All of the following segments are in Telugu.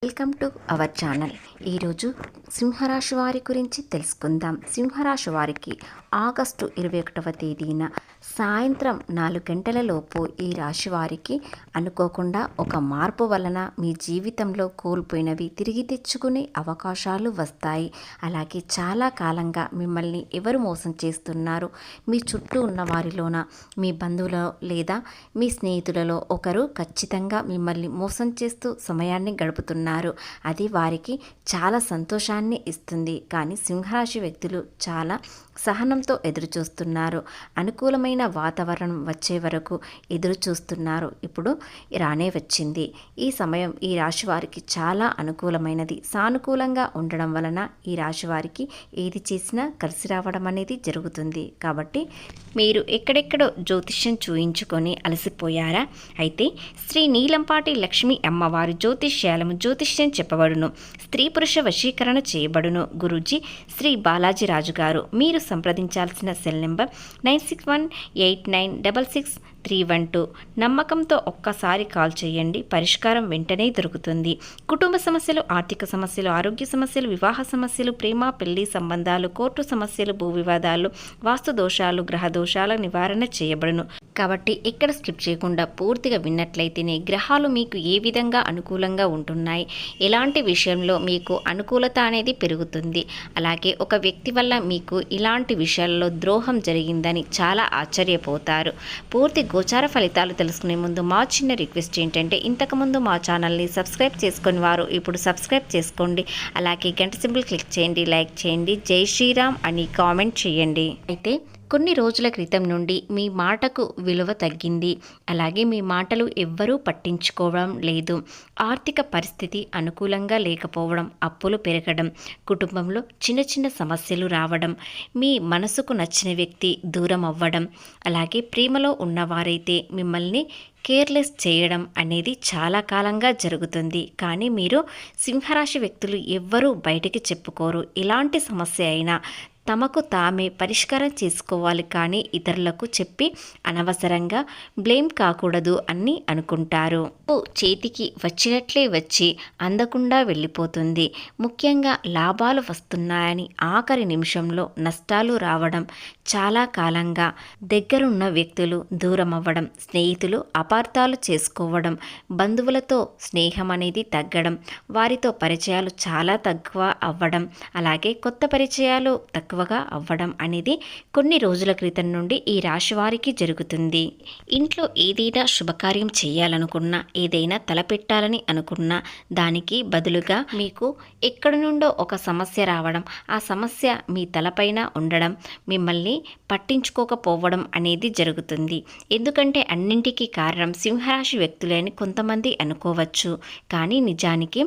Welcome to our channel. ఈరోజు సింహరాశి వారి గురించి తెలుసుకుందాం. సింహరాశి వారికి ఆగస్టు 21వ తేదీన సాయంత్రం 4 గంటలలోపు ఈ రాశి వారికి అనుకోకుండా ఒక మార్పు వలన మీ జీవితంలో కోల్పోయినవి తిరిగి తెచ్చుకునే అవకాశాలు వస్తాయి. అలాగే చాలా కాలంగా మిమ్మల్ని ఎవరు మోసం చేస్తున్నారు, మీ చుట్టూ ఉన్న వారిలోన మీ బంధువులలో లేదా మీ స్నేహితులలో ఒకరు ఖచ్చితంగా మిమ్మల్ని మోసం చేస్తూ సమయాన్ని గడుపుతున్నారు. అది వారికి చాలా సంతోషాన్ని ఇస్తుంది. కానీ సింహరాశి వ్యక్తులు చాలా సహనంతో ఎదురు చూస్తున్నారు. అనుకూలమైన వాతావరణం వచ్చే వరకు ఎదురు చూస్తున్నారు. ఇప్పుడు రానే వచ్చింది. ఈ సమయం ఈ రాశి వారికి చాలా అనుకూలమైనది. సానుకూలంగా ఉండడం వలన ఈ రాశి వారికి ఏది చేసినా కలిసి రావడం అనేది జరుగుతుంది. కాబట్టి మీరు ఎక్కడెక్కడో జ్యోతిష్యం చూయించుకొని అలసిపోయారా? అయితే శ్రీ నీలంపాటి లక్ష్మీ అమ్మవారి జ్యోతిష్యం చెప్పబడును. స్త్రీ పురుష వశీకరణ చేయబడును. గురూజీ శ్రీ బాలాజీ రాజు గారు. మీరు సంప్రదించాల్సిన సెల్ నెంబర్ 9618966312. నమ్మకంతో ఒక్కసారి కాల్ చేయండి. పరిష్కారం వెంటనే దొరుకుతుంది. కుటుంబ సమస్యలు, ఆర్థిక సమస్యలు, ఆరోగ్య సమస్యలు, వివాహ సమస్యలు, ప్రేమ పెళ్లి సంబంధాలు, కోర్టు సమస్యలు, భూ వివాదాలు, వాస్తు దోషాలు, గ్రహ దోషాల నివారణ చేయబడును. కాబట్టి ఎక్కడ స్కిప్ చేయకుండా పూర్తిగా విన్నట్లయితేనే గ్రహాలు మీకు ఏ విధంగా అనుకూలంగా ఉంటున్నాయి, ఎలాంటి విషయంలో మీకు అనుకూలత అనేది పెరుగుతుంది, అలాగే ఒక వ్యక్తి వల్ల మీకు ఇలాంటి విషయాల్లో ద్రోహం జరిగిందని చాలా ఆశ్చర్యపోతారు. పూర్తి గోచార ఫలితాలు తెలుసుకునే ముందు మా చిన్న రిక్వెస్ట్ ఏంటంటే, ఇంతకుముందు మా ఛానల్ని సబ్స్క్రైబ్ చేసుకుని వారు ఇప్పుడు సబ్స్క్రైబ్ చేసుకోండి. అలాగే గంట సింబల్ క్లిక్ చేయండి, లైక్ చేయండి, జై శ్రీరామ్ అని కామెంట్ చేయండి. అయితే కొన్ని రోజుల క్రితం నుండి మీ మాటకు విలువ తగ్గింది. అలాగే మీ మాటలు ఎవ్వరూ పట్టించుకోవడం లేదు. ఆర్థిక పరిస్థితి అనుకూలంగా లేకపోవడం, అప్పులు పెరగడం, కుటుంబంలో చిన్న చిన్న సమస్యలు రావడం, మీ మనసుకు నచ్చిన వ్యక్తి దూరం అవ్వడం, అలాగే ప్రేమలో ఉన్నవారైతే మిమ్మల్ని కేర్లెస్ చేయడం అనేది చాలా కాలంగా జరుగుతుంది. కానీ మీరు సింహరాశి వ్యక్తులు ఎవ్వరూ బయటికి చెప్పుకోరు. ఎలాంటి సమస్య అయినా తమకు తామే పరిష్కారం చేసుకోవాలి, కానీ ఇతరులకు చెప్పి అనవసరంగా బ్లేమ్ కాకూడదు అని అనుకుంటారు. చేతికి వచ్చినట్లే వచ్చి అందకుండా వెళ్ళిపోతుంది. ముఖ్యంగా లాభాలు వస్తున్నాయని ఆఖరి నిమిషంలో నష్టాలు రావడం, చాలా కాలంగా దగ్గరున్న వ్యక్తులు దూరం అవ్వడం, స్నేహితులు అపార్థాలు చేసుకోవడం, బంధువులతో స్నేహం అనేది తగ్గడం, వారితో పరిచయాలు చాలా తక్కువ అవ్వడం, అలాగే కొత్త పరిచయాలు తక్కువగా అవ్వడం అనేది కొన్ని రోజుల క్రితం నుండి ఈ రాశి వారికి జరుగుతుంది. ఇంట్లో ఏదైనా శుభకార్యం చేయాలనుకున్నా, ఏదైనా తలపెట్టాలని అనుకున్నా దానికి బదులుగా మీకు ఎక్కడి నుండో ఒక సమస్య రావడం, ఆ సమస్య మీ తలపైన ఉండడం, మిమ్మల్ని పట్టించుకోకపోవడం అనేది జరుగుతుంది. ఎందుకంటే అన్నింటికీ కారణం సింహరాశి వ్యక్తులని కొంతమంది అనుకోవచ్చు, కానీ నిజానికి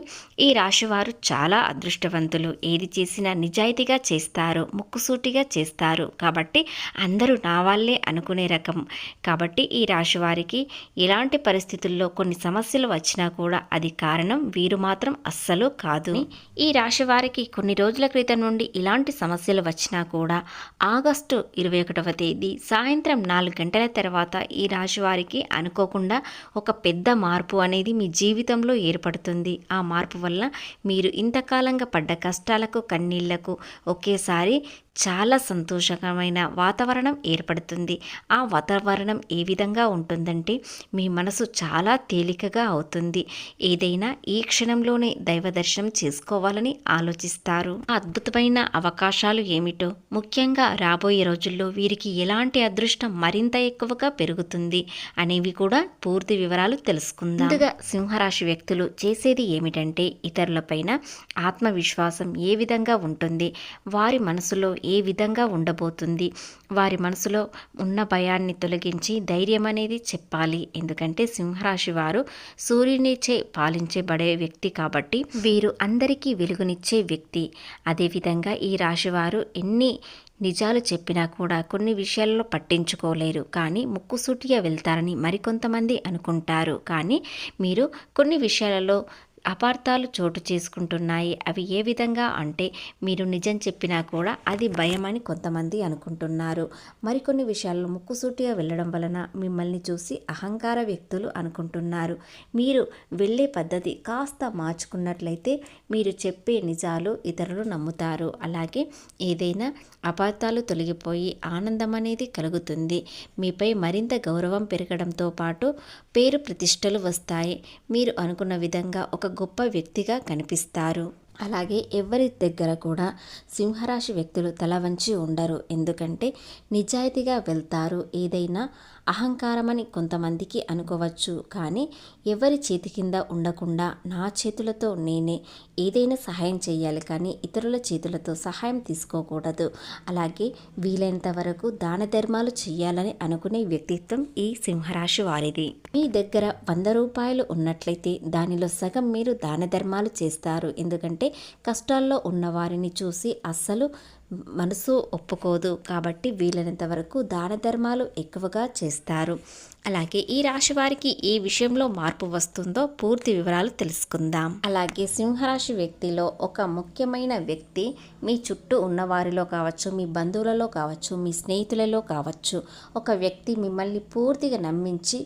ఈ రాశివారు చాలా అదృష్టవంతులు. ఏది చేసినా నిజాయితీగా చేస్తారు, ముక్కుసూటిగా చేస్తారు. కాబట్టి అందరూ నా వాళ్ళే అనుకునే రకం. కాబట్టి ఈ రాశి వారికి ఎలాంటి పరిస్థితుల్లో కొన్ని సమస్యలు వచ్చినా కూడా అది కారణం వీరు మాత్రం అస్సలు కాదు. ఈ రాశి వారికి కొన్ని రోజుల క్రితం నుండి ఇలాంటి సమస్యలు వచ్చినా కూడా ఆగస్టు 21వ తేదీ సాయంత్రం 4 గంటల తర్వాత ఈ రాశి వారికి అనుకోకుండా ఒక పెద్ద మార్పు అనేది మీ జీవితంలో ఏర్పడుతుంది. ఆ మార్పు వల్ల మీరు ఇంతకాలంగా పడ్డ కష్టాలకు, కన్నీళ్లకు ఒకేసారి చాలా సంతోషకరమైన వాతావరణం ఏర్పడుతుంది. ఆ వాతావరణం ఏ విధంగా ఉంటుందంటే మీ మనసు చాలా తేలికగా అవుతుంది. ఏదైనా ఈ క్షణంలోనే దైవ దర్శనం చేసుకోవాలని ఆలోచిస్తారు. ఆ అద్భుతమైన అవకాశాలు ఏమిటో, ముఖ్యంగా రాబోయే రోజుల్లో వీరికి ఎలాంటి అదృష్టం మరింత ఎక్కువగా పెరుగుతుంది అనేవి కూడా పూర్తి వివరాలు తెలుసుకుందాం. ముందుగా సింహరాశి వ్యక్తులు చేసేది ఏమిటంటే, ఇతరులపైన ఆత్మవిశ్వాసం ఏ విధంగా ఉంటుంది, వారి మనసులో ఏ విధంగా ఉండబోతుంది, వారి మనసులో ఉన్న భయాన్ని తొలగించి ధైర్యం అనేది చెప్పాలి. ఎందుకంటే సింహరాశి వారు సూర్యునిచే పాలించబడే వ్యక్తి కాబట్టి వీరు అందరికీ వెలుగునిచ్చే వ్యక్తి. అదేవిధంగా ఈ రాశివారు ఎన్ని నిజాలు చెప్పినా కూడా కొన్ని విషయాల్లో పట్టించుకోలేరు, కానీ ముక్కుసూటిగా వెళ్తారని మరికొంతమంది అనుకుంటారు. కానీ మీరు కొన్ని విషయాలలో అపార్థాలు చోటు చేసుకుంటున్నాయి. అవి ఏ విధంగా అంటే మీరు నిజం చెప్పినా కూడా అది భయమని కొంతమంది అనుకుంటున్నారు. మరికొన్ని విషయాల్లో ముక్కుసూటిగా వెళ్ళడం వలన మిమ్మల్ని చూసి అహంకార వ్యక్తులు అనుకుంటున్నారు. మీరు వెళ్ళే పద్ధతి కాస్త మార్చుకున్నట్లయితే మీరు చెప్పే నిజాలు ఇతరులు నమ్ముతారు. అలాగే ఏదైనా అపార్థాలు తొలగిపోయి ఆనందం అనేది కలుగుతుంది. మీపై మరింత గౌరవం పెరగడంతో పాటు పేరు ప్రతిష్టలు వస్తాయి. మీరు అనుకున్న విధంగా ఒక గొప్ప వ్యక్తిగా కనిపిస్తారు. అలాగే ఎవరి దగ్గర కూడా సింహరాశి వ్యక్తులు తల వంచి ఉండరు. ఎందుకంటే నిజాయితీగా వెళ్తారు. ఏదైనా అహంకారమని కొంతమందికి అనుకోవచ్చు, కానీ ఎవరి చేతి కింద ఉండకుండా నా చేతులతో నేనే ఏదైనా సహాయం చేయాలి, కానీ ఇతరుల చేతులతో సహాయం తీసుకోకూడదు. అలాగే వీలైనంత వరకు దాన ధర్మాలు చేయాలని అనుకునే వ్యక్తిత్వం ఈ సింహరాశి వారిది. మీ దగ్గర 100 రూపాయలు ఉన్నట్లయితే దానిలో సగం మీరు దాన ధర్మాలు చేస్తారు. ఎందుకంటే కష్టాల్లో ఉన్న వారిని చూసి అస్సలు మనసు ఒప్పుకోదు. కాబట్టి వీలైనంత వరకు దాన ధర్మాలు ఎక్కువగా చేస్తారు. అలాగే ఈ రాశి వారికి ఏ విషయంలో మార్పు వస్తుందో పూర్తి వివరాలు తెలుసుకుందాం. అలాగే సింహరాశి వ్యక్తిలో ఒక ముఖ్యమైన వ్యక్తి మీ చుట్టూ ఉన్నవారిలో కావచ్చు, మీ బంధువులలో కావచ్చు, మీ స్నేహితులలో కావచ్చు, ఒక వ్యక్తి మిమ్మల్ని పూర్తిగా నమ్మించి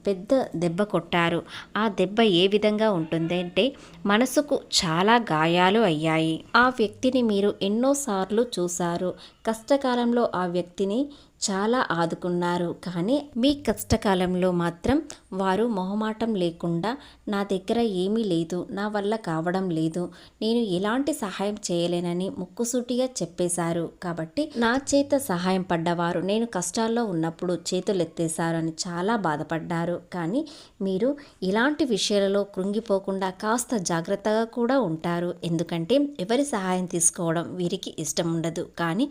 పెద్ద దెబ్బ కొట్టారు. ఆ దెబ్బ ఏ విధంగా ఉంటుందంటే మనసుకు చాలా గాయాలు అయ్యాయి. ఆ వ్యక్తిని మీరు ఎన్నోసార్లు చూశారు. కష్టకాలంలో ఆ వ్యక్తిని చాలా ఆదుకున్నారు. కానీ మీ కష్టకాలంలో మాత్రం వారు మొహమాటం లేకుండా నా దగ్గర ఏమీ లేదు, నా వల్ల కావడం లేదు, నేను ఎలాంటి సహాయం చేయలేనని ముక్కుసూటిగా చెప్పేశారు. కాబట్టి నా చేత సహాయం పడ్డవారు నేను కష్టాల్లో ఉన్నప్పుడు చేతులెత్తేశారు అని చాలా బాధపడ్డారు. కానీ మీరు ఇలాంటి విషయాలలో కృంగిపోకుండా కాస్త జాగ్రత్తగా కూడా ఉంటారు. ఎందుకంటే ఎవరి సహాయం తీసుకోవడం వీరికి ఇష్టం ఉండదు. కానీ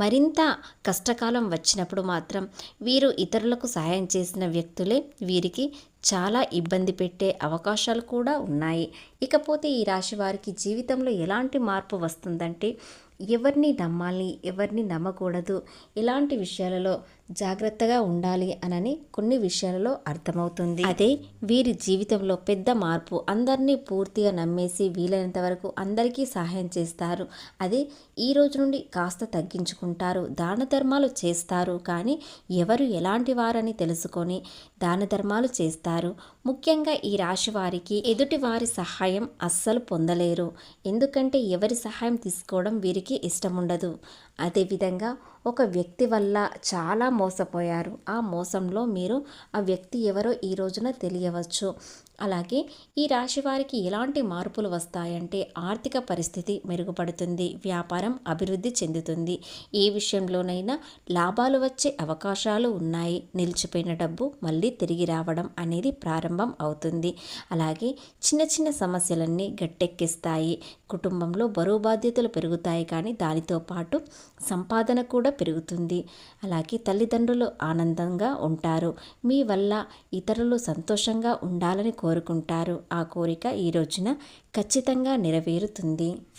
మరింత కష్టకాలం వచ్చినప్పుడు మాత్రం వీరు ఇతరులకు సహాయం చేసిన వ్యక్తులే వీరికి చాలా ఇబ్బంది పెట్టే అవకాశాలు కూడా ఉన్నాయి. ఇకపోతే ఈ రాశి వారికి జీవితంలో ఎలాంటి మార్పు వస్తుందంటే ఎవరిని నమ్మాలి, ఎవరిని నమ్మకూడదు, ఇలాంటి విషయాలలో జాగ్రత్తగా ఉండాలి అనని కొన్ని విషయాలలో అర్థమవుతుంది. అదే వీరి జీవితంలో పెద్ద మార్పు. అందరినీ పూర్తిగా నమ్మేసి వీలైనంత వరకు అందరికీ సహాయం చేస్తారు. అదే ఈ రోజు నుండి కాస్త తగ్గించుకుంటారు. దాన ధర్మాలు చేస్తారు, కానీ ఎవరు ఎలాంటి వారని తెలుసుకొని దాన ధర్మాలు చేస్తారు. ముఖ్యంగా ఈ రాశి వారికి ఎదుటి వారి సహాయం అస్సలు పొందలేరు. ఎందుకంటే ఎవరి సహాయం తీసుకోవడం వీరికి ఇష్టం ఉండదు. అదేవిధంగా ఒక వ్యక్తి వల్ల చాలా మోసపోయారు. ఆ మోసంలో మీరు ఆ వ్యక్తి ఎవరో ఈ రోజున తెలియవచ్చు. అలాగే ఈ రాశి వారికి ఎలాంటి మార్పులు వస్తాయంటే ఆర్థిక పరిస్థితి మెరుగుపడుతుంది, వ్యాపారం అభివృద్ధి చెందుతుంది, ఏ విషయంలోనైనా లాభాలు వచ్చే అవకాశాలు ఉన్నాయి, నిలిచిపోయిన డబ్బు మళ్ళీ తిరిగి రావడం అనేది ప్రారంభం అవుతుంది. అలాగే చిన్న చిన్న సమస్యలన్నీ గట్టెక్కిస్తాయి. కుటుంబంలో బరువు బాధ్యతలు పెరుగుతాయి, కానీ దానితో పాటు సంపాదన కూడా పెరుగుతుంది. అలాగే తల్లిదండ్రులు ఆనందంగా ఉంటారు. మీ వల్ల ఇతరులు సంతోషంగా ఉండాలని కోరుకుంటారు. ఆ కోరిక ఈ రోజున ఖచ్చితంగా నెరవేరుతుంది.